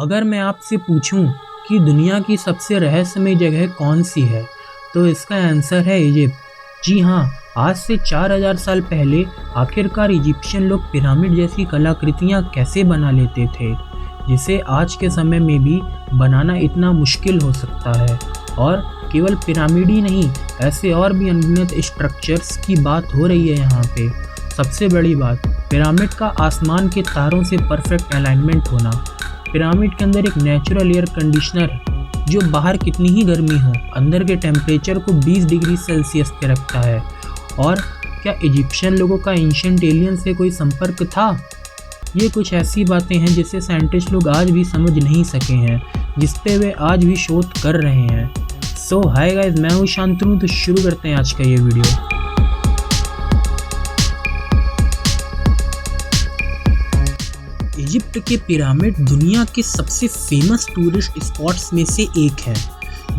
अगर मैं आपसे पूछूं कि दुनिया की सबसे रहस्यमय जगह कौन सी है, तो इसका आंसर है इजिप्ट। जी हाँ, आज से 4000 साल पहले आखिरकार इजिप्शियन लोग पिरामिड जैसी कलाकृतियाँ कैसे बना लेते थे, जिसे आज के समय में भी बनाना इतना मुश्किल हो सकता है। और केवल पिरामिड ही नहीं, ऐसे और भी अनगिनत स्ट्रक्चर्स की बात हो रही है यहाँ पे। सबसे बड़ी बात, पिरामिड का आसमान के तारों से परफेक्ट अलाइनमेंट होना। पिरामिड के अंदर एक नेचुरल एयर कंडीशनर है जो बाहर कितनी ही गर्मी हो, अंदर के टेम्परेचर को 20 डिग्री सेल्सियस पे रखता है। और क्या इजिप्शियन लोगों का एंशिएंट एलियन से कोई संपर्क था? ये कुछ ऐसी बातें हैं जिसे साइंटिस्ट लोग आज भी समझ नहीं सके हैं, जिस पे वे आज भी शोध कर रहे हैं। सो हाय गाइस, मैं हूँ शांतनु। तो शुरू करते हैं आज का ये वीडियो। इजिप्ट के पिरामिड दुनिया के सबसे फेमस टूरिस्ट स्पॉट्स में से एक है,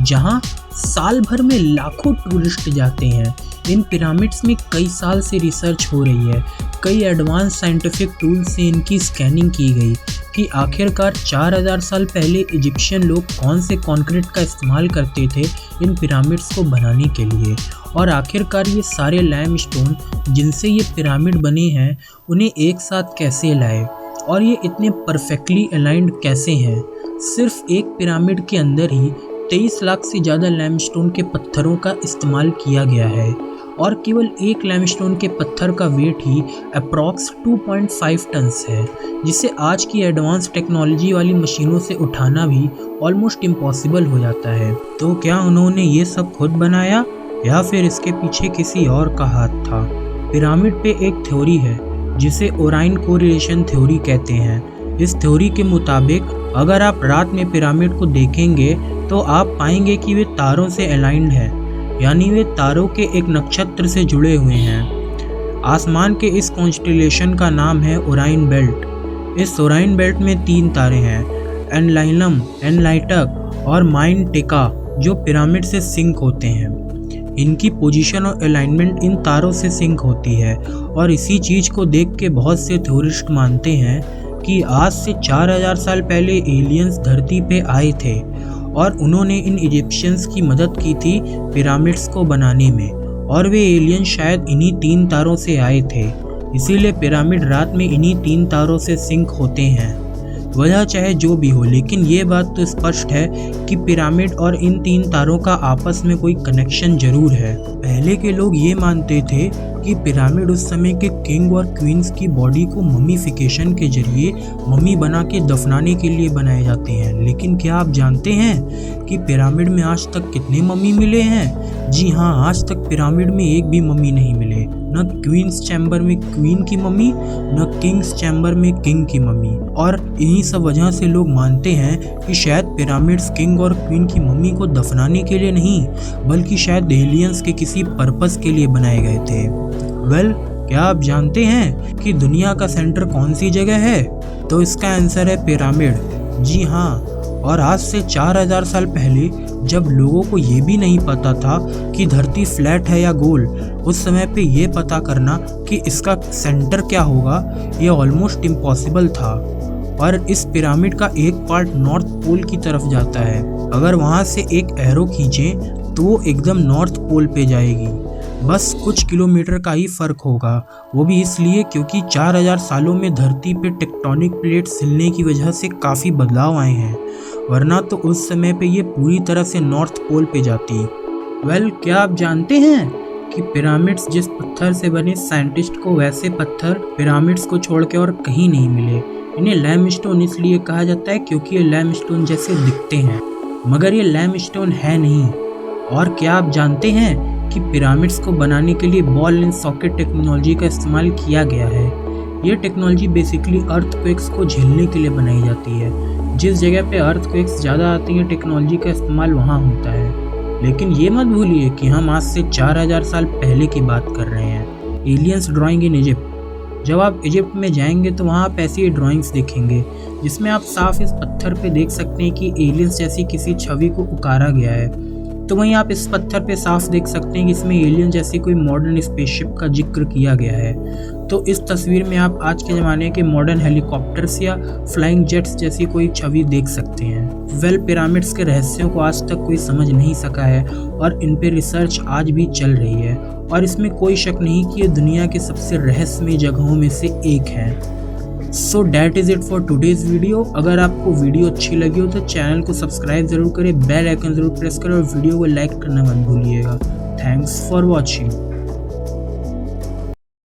जहां साल भर में लाखों टूरिस्ट जाते हैं। इन पिरामिड्स में कई साल से रिसर्च हो रही है, कई एडवांस साइंटिफिक टूल से इनकी स्कैनिंग की गई कि आखिरकार 4000 साल पहले इजिप्शियन लोग कौन से कंक्रीट का इस्तेमाल करते थे इन पिरामिड्स को बनाने के लिए। और आखिरकार ये सारे लाइमस्टोन जिनसे ये पिरामिड बने हैं, उन्हें एक साथ कैसे लाए और ये इतने परफेक्टली अलाइंड कैसे हैं। सिर्फ एक पिरामिड के अंदर ही 23 लाख से ज़्यादा लाइमस्टोन के पत्थरों का इस्तेमाल किया गया है, और केवल एक लाइमस्टोन के पत्थर का वेट ही अप्रॉक्स 2.5 टन्स है, जिसे आज की एडवांस टेक्नोलॉजी वाली मशीनों से उठाना भी ऑलमोस्ट इम्पॉसिबल हो जाता है। तो क्या उन्होंने ये सब खुद बनाया या फिर इसके पीछे किसी और का हाथ था? पिरामिड पे एक थ्योरी है जिसे ओराइन कोरिलेशन थ्योरी कहते हैं। इस थ्योरी के मुताबिक अगर आप रात में पिरामिड को देखेंगे तो आप पाएंगे कि वे तारों से अलाइंड है, यानी वे तारों के एक नक्षत्र से जुड़े हुए हैं। आसमान के इस कॉन्स्टेलेशन का नाम है ओराइन बेल्ट। इस ओराइन बेल्ट में 3 तारे हैं, एनलाइलम, एनलाइटक और माइन टेका, जो पिरामिड से सिंक होते हैं। इनकी पोजीशन और अलाइनमेंट इन तारों से सिंक होती है, और इसी चीज़ को देख के बहुत से थ्योरिस्ट मानते हैं कि आज से 4000 साल पहले एलियंस धरती पे आए थे और उन्होंने इन इजिप्शियंस की मदद की थी पिरामिड्स को बनाने में। और वे एलियंस शायद इन्हीं 3 तारों से आए थे, इसीलिए पिरामिड रात में इन्हीं 3 तारों से सिंक होते हैं। वजह चाहे जो भी हो, लेकिन ये बात तो स्पष्ट है कि पिरामिड और इन 3 तारों का आपस में कोई कनेक्शन जरूर है। पहले के लोग ये मानते थे कि पिरामिड उस समय के किंग और क्वींस की बॉडी को ममीफिकेशन के जरिए मम्मी बना के दफनाने के लिए बनाए जाते हैं। लेकिन क्या आप जानते हैं कि पिरामिड में आज तक कितने मम्मी मिले हैं? जी हाँ, आज तक पिरामिड में एक भी मम्मी नहीं मिले। न क्वींस चैम्बर में क्वीन की मम्मी, न किंग्स चैम्बर में किंग की मम्मी। और इन्हीं सब वजह से लोग मानते हैं कि शायद पिरामिड्स किंग और क्वीन की मम्मी को दफनाने के लिए नहीं, बल्कि शायद एलियंस के किसी पर्पस के लिए बनाए गए थे। क्या आप जानते हैं कि दुनिया का सेंटर कौन सी जगह है? तो इसका आंसर है पिरामिड। जी हाँ, और आज से 4000 साल पहले जब लोगों को ये भी नहीं पता था कि धरती फ्लैट है या गोल, उस समय पे ये पता करना कि इसका सेंटर क्या होगा, ये ऑलमोस्ट इम्पॉसिबल था। और इस पिरामिड का एक पार्ट नॉर्थ पोल की तरफ जाता है। अगर वहाँ से एक एरो खींचें तो वो एकदम नॉर्थ पोल पे जाएगी। बस कुछ किलोमीटर का ही फर्क होगा, वो भी इसलिए क्योंकि 4000 सालों में धरती पे टेक्टोनिक प्लेट्स हिलने की वजह से काफ़ी बदलाव आए हैं, वरना तो उस समय पे ये पूरी तरह से नॉर्थ पोल पे जाती। क्या आप जानते हैं कि पिरामिड्स जिस पत्थर से बने, साइंटिस्ट को वैसे पत्थर पिरामिड्स को छोड़ के और कहीं नहीं मिले। इन्हें लाइमस्टोन इसलिए कहा जाता है क्योंकि ये लाइमस्टोन जैसे दिखते हैं, मगर ये लाइमस्टोन है नहीं। और क्या आप जानते हैं कि पिरामिड्स को बनाने के लिए बॉल एंड सॉकेट टेक्नोलॉजी का इस्तेमाल किया गया है? ये टेक्नोलॉजी बेसिकली अर्थक्वेक्स को झेलने के लिए बनाई जाती है। जिस जगह पे अर्थक्वेक्स ज़्यादा आती हैं, टेक्नोलॉजी का इस्तेमाल वहाँ होता है। लेकिन ये मत भूलिए कि हम आज से 4000 साल पहले की बात कर रहे हैं। Aliens drawing in Egypt. जब आप इजिप्ट में जाएंगे तो वहाँ आप ऐसी ड्राइंग्स देखेंगे जिसमें आप साफ इस पत्थर पे देख सकते हैं कि एलियंस जैसी किसी छवि को उकारा गया है। तो वहीं आप इस पत्थर पे साफ देख सकते हैं कि इसमें एलियन जैसी कोई मॉडर्न स्पेसशिप का जिक्र किया गया है। तो इस तस्वीर में आप आज के ज़माने के मॉडर्न हेलीकॉप्टर्स या फ्लाइंग जेट्स जैसी कोई छवि देख सकते हैं। पिरामिड्स के रहस्यों को आज तक कोई समझ नहीं सका है और इन पे रिसर्च आज भी चल रही है और इसमें कोई शक नहीं कि ये दुनिया के सबसे रहस्यमय जगहों में से एक है। So that is it for today's video. अगर आपको वीडियो अच्छी लगी हो तो चैनल को सब्सक्राइब ज़रूर करें, बेल आइकन ज़रूर प्रेस करें और वीडियो को लाइक करना मत भूलिएगा। Thanks for watching.